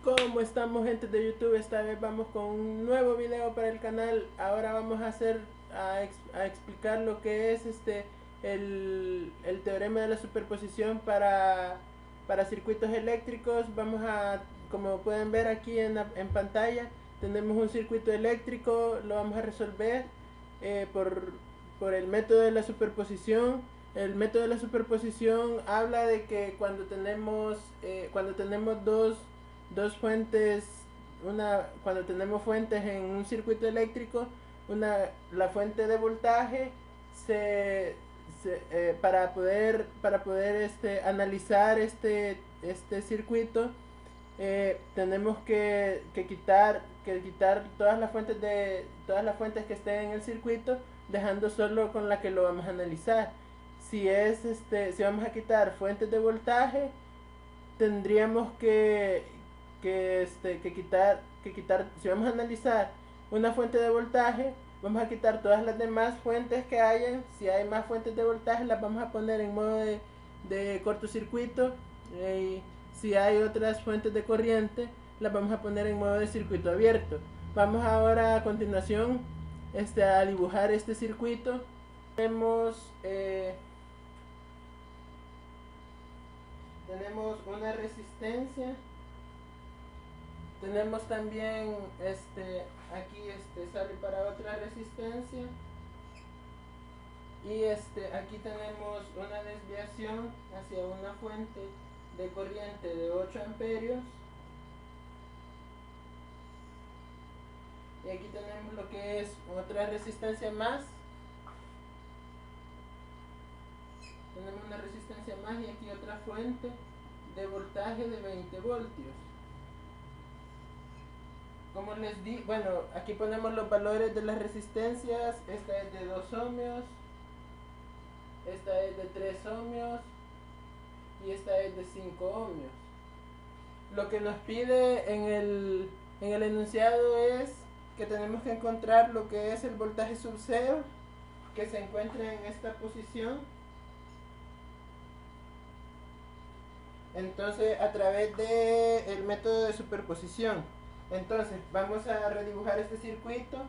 ¿Cómo estamos, gente de YouTube? Esta vez vamos con un nuevo video para el canal. Ahora vamos a explicar lo que es el teorema de la superposición para circuitos eléctricos. Como pueden ver aquí en pantalla, tenemos un circuito eléctrico. Lo vamos a resolver por el método de la superposición. El método de la superposición habla de que cuando tenemos dos fuentes, cuando tenemos fuentes en un circuito eléctrico, la fuente de voltaje para poder analizar este circuito, tenemos que quitar todas las fuentes que estén en el circuito, dejando solo con la que lo vamos a analizar. Si vamos a quitar fuentes de voltaje, tendríamos que quitar, si vamos a analizar una fuente de voltaje, vamos a quitar todas las demás fuentes que hayan. Si hay más fuentes de voltaje, las vamos a poner en modo de cortocircuito. Si hay otras fuentes de corriente, las vamos a poner en modo de circuito abierto. Vamos ahora a continuación a dibujar este circuito. Tenemos una resistencia. Tenemos también aquí sale para otra resistencia, y aquí tenemos una desviación hacia una fuente de corriente de 8 amperios, y aquí tenemos lo que es otra resistencia más. Tenemos una resistencia más y aquí otra fuente de voltaje de 20 voltios. Como les di, bueno, aquí ponemos los valores de las resistencias. Esta es de 2 ohmios, esta es de 3 ohmios y esta es de 5 ohmios. Lo que nos pide en el enunciado es que tenemos que encontrar lo que es el voltaje sub cero, que se encuentra en esta posición. Entonces, a través del método de superposición. Entonces, vamos a redibujar este circuito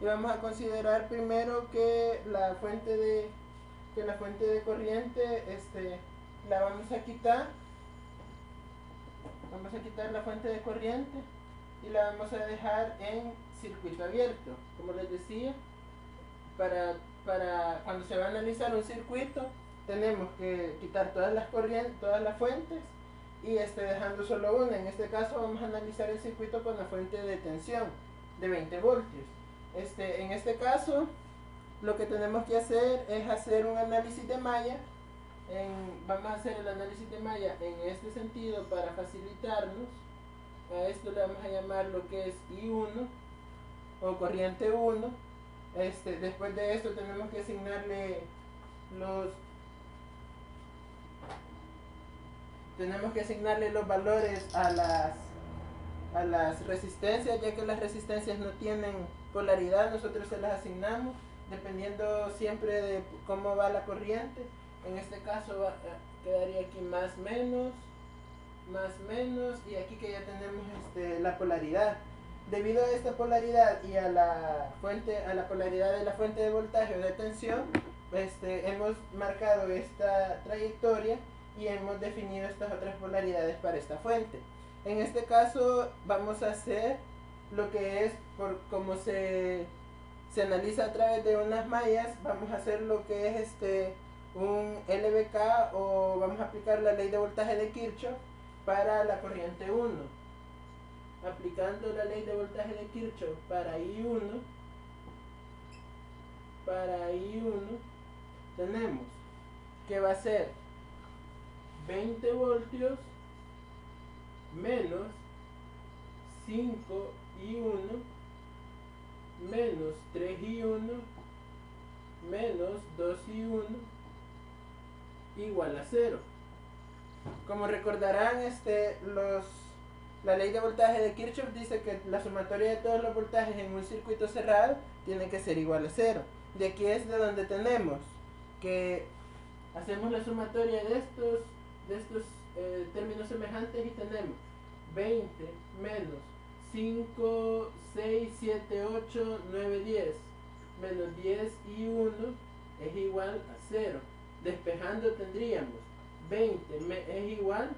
y vamos a considerar primero que la fuente de corriente la vamos a quitar. Vamos a quitar la fuente de corriente y la vamos a dejar en circuito abierto. Como les decía, para cuando se va a analizar un circuito, tenemos que quitar todas las fuentes y dejando solo una. En este caso vamos a analizar el circuito con la fuente de tensión de 20 voltios. En este caso lo que tenemos que hacer es hacer un análisis de malla. Vamos a hacer el análisis de malla en este sentido para facilitarnos. A esto le vamos a llamar lo que es I1 o corriente 1. Después de esto tenemos que asignarle los valores a las resistencias, ya que las resistencias no tienen polaridad. Nosotros se las asignamos dependiendo siempre de cómo va la corriente. En este caso quedaría aquí más menos, y aquí que ya tenemos la polaridad. Debido a esta polaridad y a la polaridad de la fuente de voltaje o de tensión, hemos marcado esta trayectoria y hemos definido estas otras polaridades para esta fuente. En este caso vamos a hacer lo que es, como se analiza a través de unas mallas, vamos a hacer lo que es un LVK, o vamos a aplicar la ley de voltaje de Kirchhoff para la corriente 1. Aplicando la ley de voltaje de Kirchhoff para I1, tenemos que va a ser 20 voltios menos 5I1 menos 3I1 menos 2I1 igual a 0. Como recordarán, la ley de voltaje de Kirchhoff dice que la sumatoria de todos los voltajes en un circuito cerrado tiene que ser igual a 0. De aquí es de donde tenemos que hacemos la sumatoria de estos términos semejantes y tenemos 20 menos 5, 6, 7, 8, 9, 10 menos 10 y 1 es igual a 0. Despejando tendríamos 20 es igual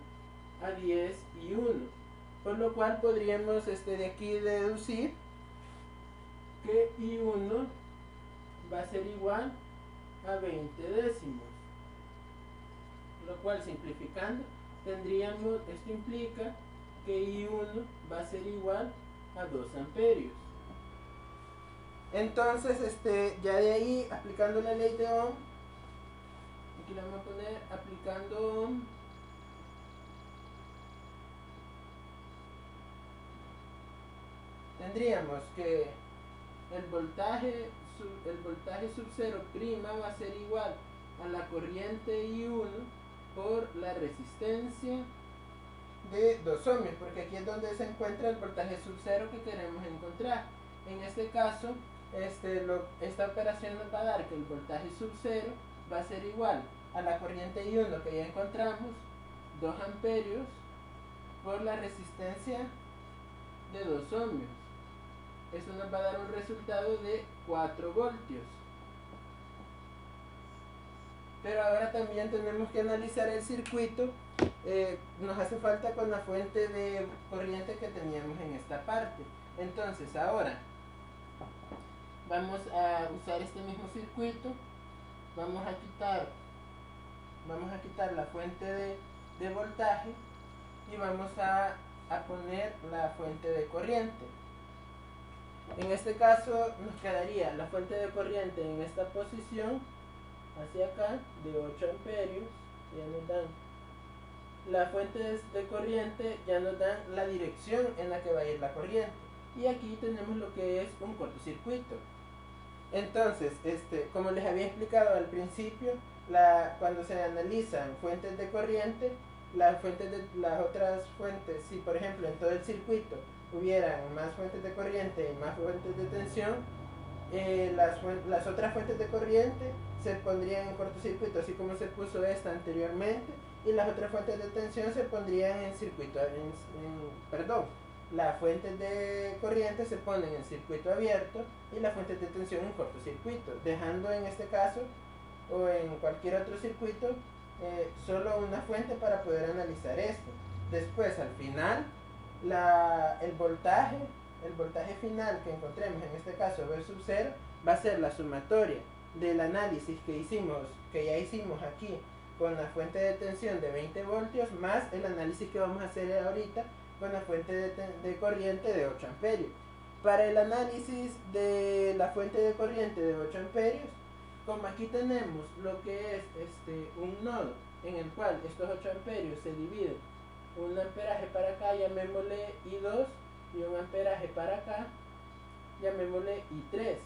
a 10 y 1. Por lo cual podríamos de aquí deducir que I1 va a ser igual a 20 décimos. Lo cual, simplificando, tendríamos, esto implica que I1 va a ser igual a 2 amperios. Entonces, ya de ahí, aplicando la ley de Ohm, aquí la vamos a poner aplicando Ohm, tendríamos que el voltaje sub 0' va a ser igual a la corriente I1 por la resistencia de 2 ohmios, porque aquí es donde se encuentra el voltaje sub 0 que queremos encontrar. En este caso, esta operación nos va a dar que el voltaje sub 0 va a ser igual a la corriente I1 que ya encontramos, 2 amperios, por la resistencia de 2 ohmios. Eso nos va a dar un resultado de 4 voltios. Pero ahora también tenemos que analizar el circuito. Nos hace falta con la fuente de corriente que teníamos en esta parte. Entonces ahora vamos a usar este mismo circuito. Vamos a quitar la fuente de voltaje y vamos a poner la fuente de corriente. En este caso nos quedaría la fuente de corriente en esta posición hacia acá de 8 amperios. Ya nos dan la fuente de corriente, ya nos dan la dirección en la que va a ir la corriente, y aquí tenemos lo que es un cortocircuito. Entonces, como les había explicado al principio, cuando se analizan fuentes de corriente, las otras fuentes, si por ejemplo en todo el circuito hubieran más fuentes de corriente y más fuentes de tensión, las otras fuentes de corriente se pondrían en cortocircuito, así como se puso esta anteriormente, y las otras fuentes de tensión se pondrían en circuito, las fuentes de corriente se ponen en circuito abierto y las fuentes de tensión en cortocircuito, dejando en este caso o en cualquier otro circuito solo una fuente para poder analizar esto. Después, al final, el voltaje final que encontremos, en este caso V sub 0, va a ser la sumatoria del análisis que ya hicimos aquí con la fuente de tensión de 20 voltios más el análisis que vamos a hacer ahorita con la fuente de corriente de 8 amperios. Para el análisis de la fuente de corriente de 8 amperios, como aquí tenemos lo que es un nodo en el cual estos 8 amperios se dividen, un amperaje para acá, llamémosle I2, y un amperaje para acá, llamémosle I3.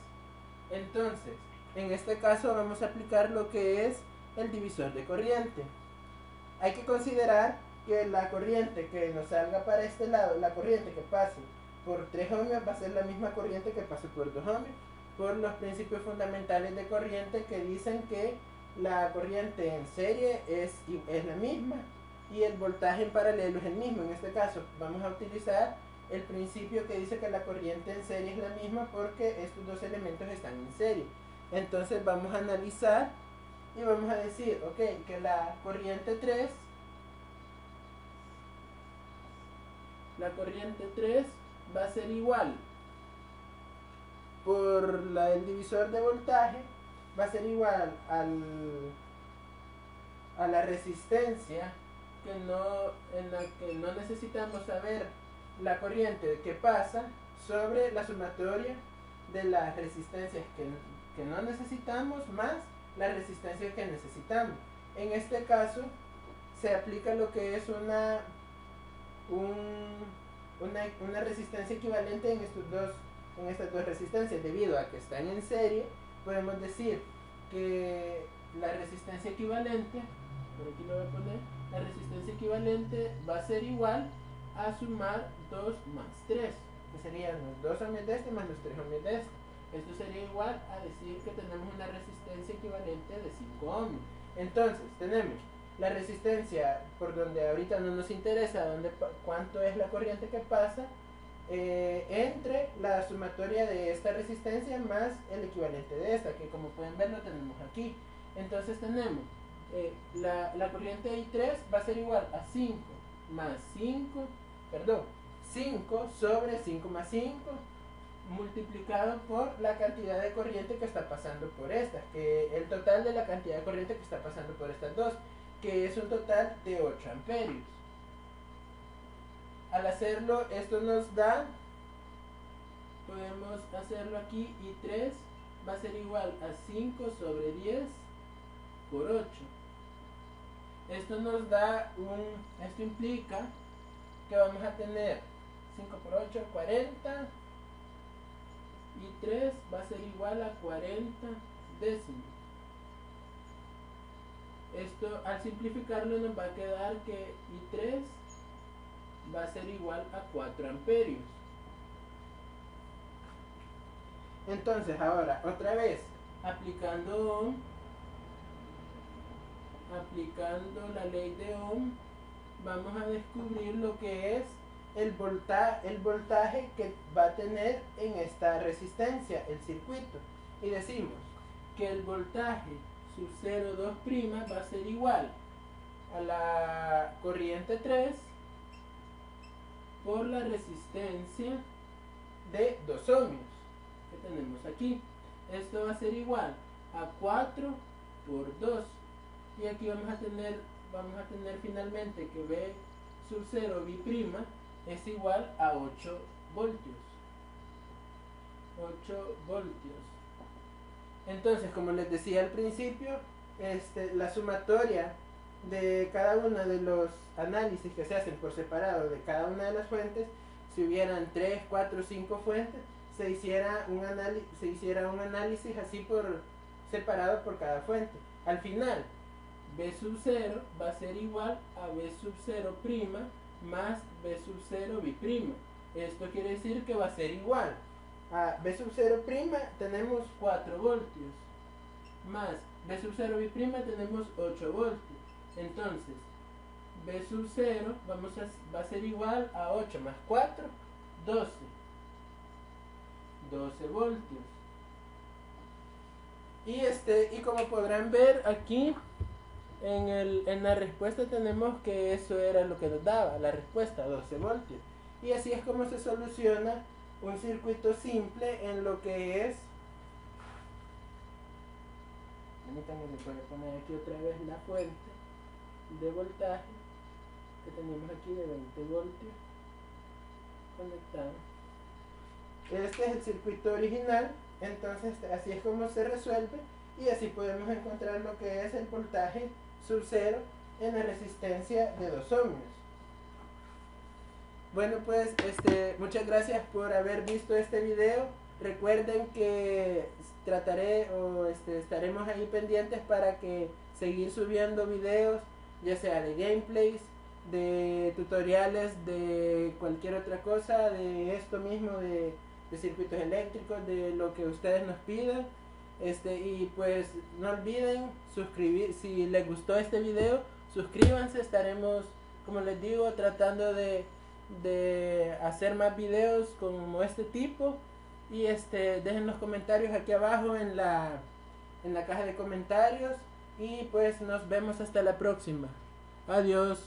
Entonces, en este caso vamos a aplicar lo que es el divisor de corriente. Hay que considerar que la corriente que nos salga para este lado, la corriente que pase por 3 ohmios va a ser la misma corriente que pase por 2 ohmios, por los principios fundamentales de corriente que dicen que la corriente en serie es la misma y el voltaje en paralelo es el mismo. En este caso vamos a utilizar el principio que dice que la corriente en serie es la misma porque estos dos elementos están en serie. Entonces vamos a analizar y vamos a decir, ok, que la corriente 3 va a ser igual por el divisor de voltaje, va a ser igual a la resistencia en la que no necesitamos saber la corriente que pasa sobre la sumatoria de las resistencias que no necesitamos más la resistencia que necesitamos. En este caso se aplica lo que es una resistencia equivalente en estas dos resistencias. Debido a que están en serie, podemos decir que la resistencia equivalente, por aquí lo voy a poner, la resistencia equivalente va a ser igual a sumar 2 más 3, que serían los 2 ohmios de este más los 3 ohmios de este. Esto sería igual a decir que tenemos una resistencia equivalente de 5 ohmios. Entonces tenemos la resistencia por donde ahorita no nos interesa cuánto es la corriente que pasa, entre la sumatoria de esta resistencia más el equivalente de esta, que como pueden ver lo tenemos aquí. Entonces tenemos la corriente I3 va a ser igual a 5 más 5, perdón, 5 sobre 5 más 5 multiplicado por la cantidad de corriente que está pasando por estas, que el total de la cantidad de corriente que está pasando por estas dos, que es un total de 8 amperios. Al hacerlo, esto nos da, podemos hacerlo aquí, I3 va a ser igual a 5 sobre 10 por 8. Esto nos da esto implica que vamos a tener 5 por 8, 40, y 3 va a ser igual a 40 décimos. Esto al simplificarlo nos va a quedar que I3 va a ser igual a 4 amperios. Entonces ahora otra vez aplicando la ley de Ohm, vamos a descubrir lo que es el voltaje que va a tener en esta resistencia el circuito, y decimos que el voltaje sub 0,2' va a ser igual a la corriente 3 por la resistencia de 2 ohmios que tenemos aquí. Esto va a ser igual a 4 por 2, y aquí vamos a tener finalmente que V sub 0 B' es igual a 8 voltios. 8 voltios. Entonces, como les decía al principio, la sumatoria de cada uno de los análisis que se hacen por separado de cada una de las fuentes, si hubieran 3, 4, 5 fuentes, se hiciera un análisis así por separado por cada fuente. Al final, B sub 0 va a ser igual a B sub 0' más B sub 0 B'. Esto quiere decir que va a ser igual a B sub 0' tenemos 4 voltios, más B sub 0 B' tenemos 8 voltios. Entonces B sub 0 va a ser igual a 8 más 4, 12 voltios. Y como podrán ver aquí en la respuesta tenemos que eso era lo que nos daba la respuesta, 12 voltios. Y así es como se soluciona un circuito simple en lo que es, permítanme, le voy a poner aquí otra vez la fuente de voltaje que tenemos aquí de 20 voltios conectado. Este es el circuito original. Entonces así es como se resuelve, y así podemos encontrar lo que es el voltaje sub 0 en la resistencia de 2 ohmios. Bueno, pues muchas gracias por haber visto este video. Recuerden que estaremos ahí pendientes para que seguir subiendo videos, ya sea de gameplays, de tutoriales, de cualquier otra cosa, de esto mismo, de circuitos eléctricos, de lo que ustedes nos pidan. Y pues no olviden suscribir. Si les gustó este video, suscríbanse. Estaremos, como les digo, tratando de hacer más videos como este tipo. Y dejen los comentarios aquí abajo en la caja de comentarios. Y pues nos vemos hasta la próxima. Adiós.